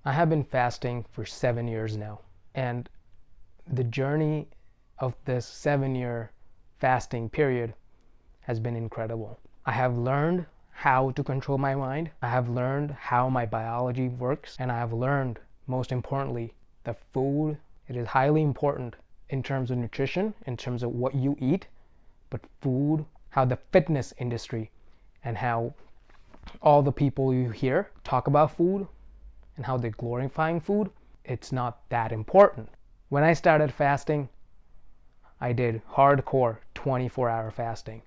I have been fasting for 7 years now, and the journey of this 7 year fasting period has been incredible. I have learned how to control my mind. I have learned how my biology works, and I have learned, most importantly, that food, it is highly important in terms of nutrition, in terms of what you eat, but food, how the fitness industry and how all the people you hear talk about food and how they're glorifying food, it's not that important. When I started fasting, I did hardcore 24-hour fasting.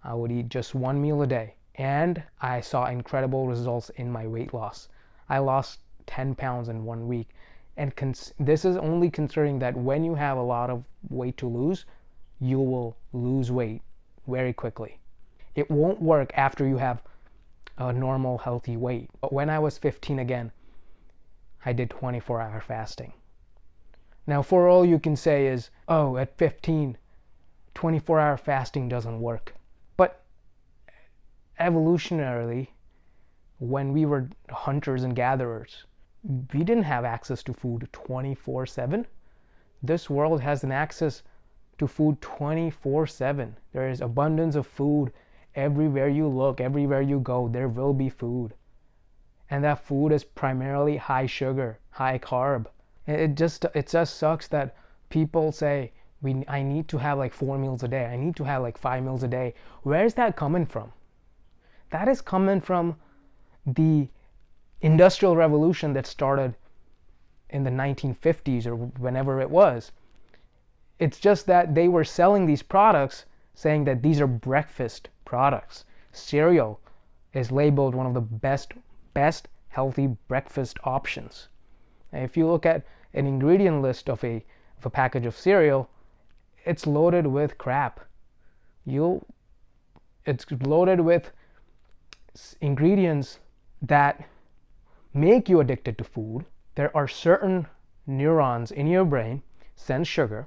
I would eat just one meal a day, and I saw incredible results in my weight loss. I lost 10 pounds in 1 week, and this is only considering that when you have a lot of weight to lose, you will lose weight very quickly. It won't work after you have a normal healthy weight. But when I was 15 again, I did 24-hour fasting. Now, for all you can say is, oh, at 15, 24-hour fasting doesn't work. But evolutionarily, when we were hunters and gatherers, we didn't have access to food 24/7. This world has an access to food 24/7. There is abundance of food everywhere you look, everywhere you go, there will be food. And that food is primarily high sugar, high carb. It just sucks that people say, I need to have like 4 meals a day. I need to have like 5 meals a day. Where is that coming from? That is coming from the Industrial Revolution that started in the 1950s or whenever it was. It's just that they were selling these products saying that these are breakfast products. Cereal is labeled one of the best healthy breakfast options. And if you look at an ingredient list of a package of cereal, it's loaded with crap. It's loaded with ingredients that make you addicted to food. There are certain neurons in your brain sense sugar,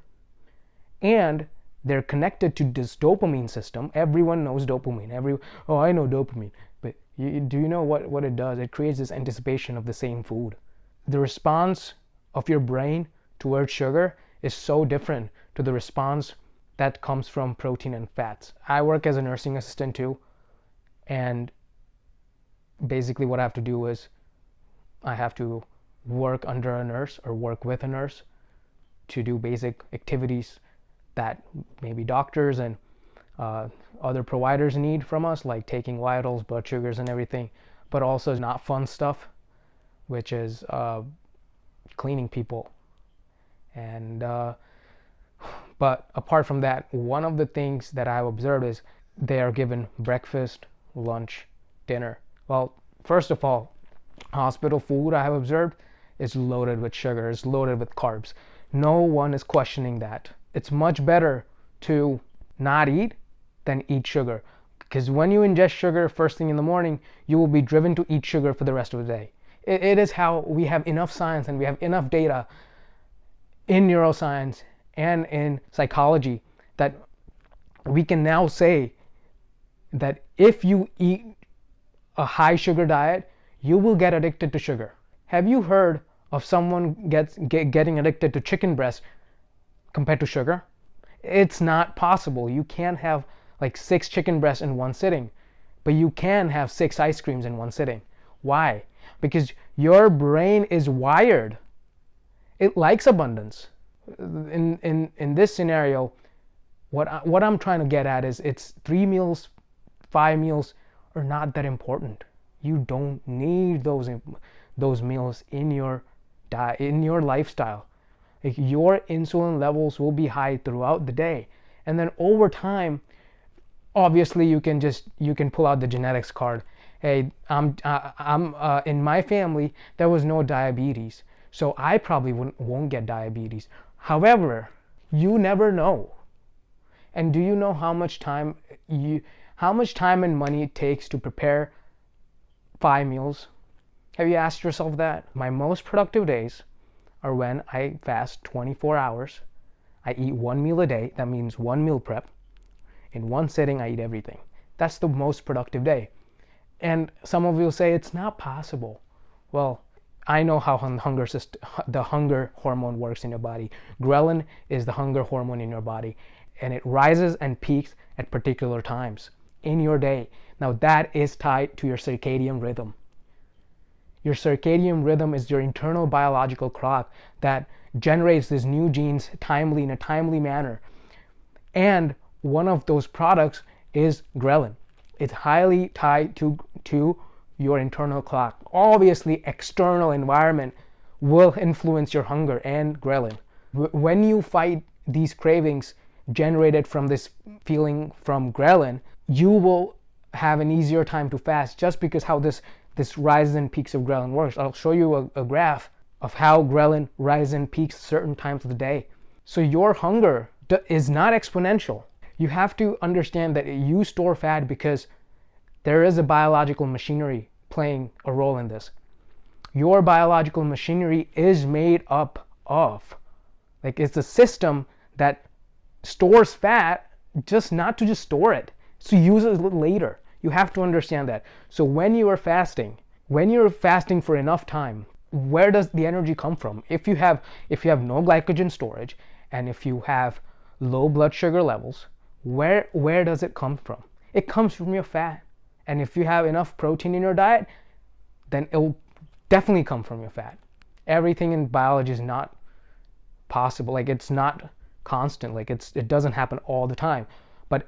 and they're connected to this dopamine system. Everyone knows dopamine. Oh, I know dopamine. But do you know what it does? It creates this anticipation of the same food. The response of your brain towards sugar is so different to the response that comes from protein and fats. I work as a nursing assistant too, and basically what I have to do is I have to work under a nurse or work with a nurse to do basic activities that maybe doctors and other providers need from us, like taking vitals, blood sugars and everything, but also not fun stuff, which is cleaning people. And but apart from that, one of the things that I've observed is they are given breakfast, lunch, dinner. Well, first of all, hospital food, I have observed, is loaded with sugar, is loaded with carbs. No one is questioning that. It's much better to not eat than eat sugar, because when you ingest sugar first thing in the morning, you will be driven to eat sugar for the rest of the day. It is how we have enough science and we have enough data in neuroscience and in psychology that we can now say that if you eat a high sugar diet, you will get addicted to sugar. Have you heard of someone getting addicted to chicken breast compared to sugar? It's not possible. You can't have like 6 chicken breasts in one sitting, but you can have 6 ice creams in one sitting. Why? Because your brain is wired. It likes abundance. In this scenario, what I'm trying to get at is it's 3 meals, 5 meals are not that important. You don't need those meals in your diet, in your lifestyle. Like, your insulin levels will be high throughout the day, and then over time, obviously you can pull out the genetics card. Hey, I'm in my family there was no diabetes, so I probably won't get diabetes. However, you never know. And do you know how much time and money it takes to prepare 5 meals? Have you asked yourself that? My most productive days are when I fast 24 hours. I eat 1 meal a day. That means 1 meal prep. In one sitting, I eat everything. That's the most productive day. And some of you will say it's not possible. Well, I know how the hunger hormone works in your body. Ghrelin is the hunger hormone in your body, and it rises and peaks at particular times in your day. Now that is tied to your circadian rhythm. Your circadian rhythm is your internal biological clock that generates these new genes in a timely manner. And one of those products is ghrelin. It's highly tied to your internal clock. Obviously, external environment will influence your hunger and ghrelin. When you fight these cravings generated from this feeling from ghrelin, you will have an easier time to fast, just because how this rises and peaks of ghrelin works. I'll show you a graph of how ghrelin rises and peaks certain times of the day. So your hunger is not exponential. You have to understand that you store fat because there is a biological machinery playing a role in this. Your biological machinery is made up of, like, it's a system that stores fat, just not to just store it, so use it later. You have to understand that. So when you're fasting for enough time, where does the energy come from? If you have no glycogen storage, and if you have low blood sugar levels, where does it come from? It comes from your fat. And if you have enough protein in your diet, then it will definitely come from your fat. Everything in biology is not possible. Like, it's not constant. Like, it doesn't happen all the time. But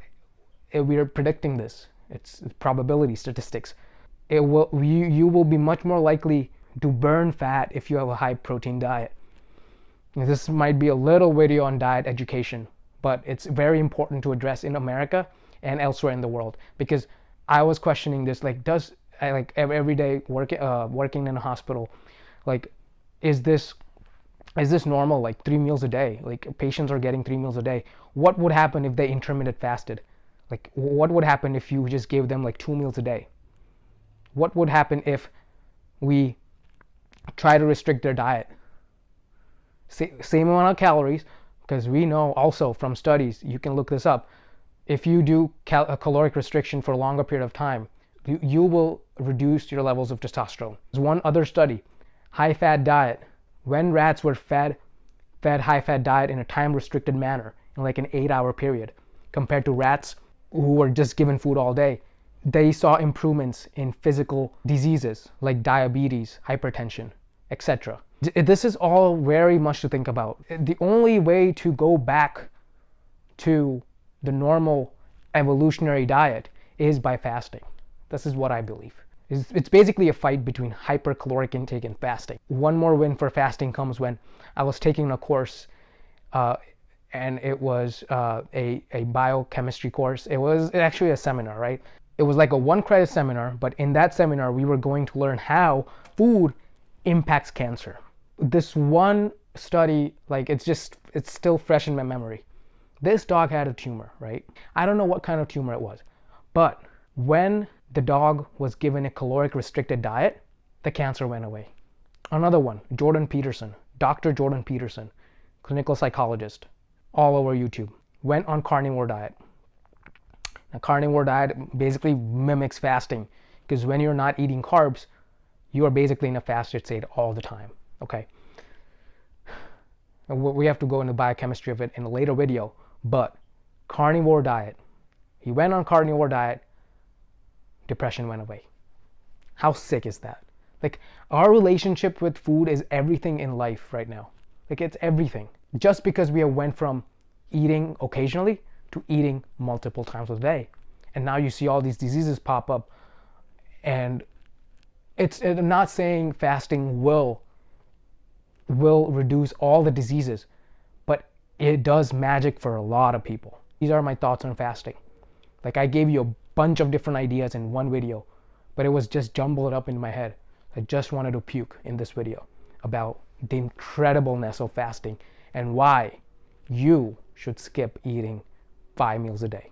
we are predicting this. It's probability statistics. You will be much more likely to burn fat if you have a high protein diet. This might be a little video on diet education, but it's very important to address in America and elsewhere in the world, because I was questioning this, like, every day working in a hospital, like, is this normal? Like, 3 meals a day, like, patients are getting 3 meals a day. What would happen if they intermittent fasted? Like, what would happen if you just gave them like 2 meals a day? What would happen if we try to restrict their diet? Same amount of calories, because we know also from studies, you can look this up, if you do a caloric restriction for a longer period of time, you will reduce your levels of testosterone. There's one other study, high-fat diet. When rats were fed high-fat diet in a time-restricted manner, in like an 8-hour period, compared to rats who were just given food all day, they saw improvements in physical diseases like diabetes, hypertension, etc. This is all very much to think about. The only way to go back to the normal evolutionary diet is by fasting. This is what I believe. It's basically a fight between hypercaloric intake and fasting. One more win for fasting comes when I was taking a course, and it was a biochemistry course. It was actually a seminar, right? It was like a 1-credit seminar, but in that seminar we were going to learn how food impacts cancer. This one study, like, it's still fresh in my memory. This dog had a tumor, right? I don't know what kind of tumor it was, but when the dog was given a caloric restricted diet, the cancer went away. Another one, Dr. Jordan Peterson, clinical psychologist, all over YouTube, went on carnivore diet. A carnivore diet basically mimics fasting, because when you're not eating carbs, you are basically in a fasted state all the time. Okay. We have to go into biochemistry of it in a later video, but carnivore diet. He went on carnivore diet, depression went away. How sick is that? Like, our relationship with food is everything in life right now. Like, it's everything. Just because we have went from eating occasionally to eating multiple times a day. And now you see all these diseases pop up. And I'm not saying fasting will reduce all the diseases, but it does magic for a lot of people. These are my thoughts on fasting. Like, I gave you a bunch of different ideas in one video, but it was just jumbled up in my head. I just wanted to puke in this video about the incredibleness of fasting and why you should skip eating 5 meals a day.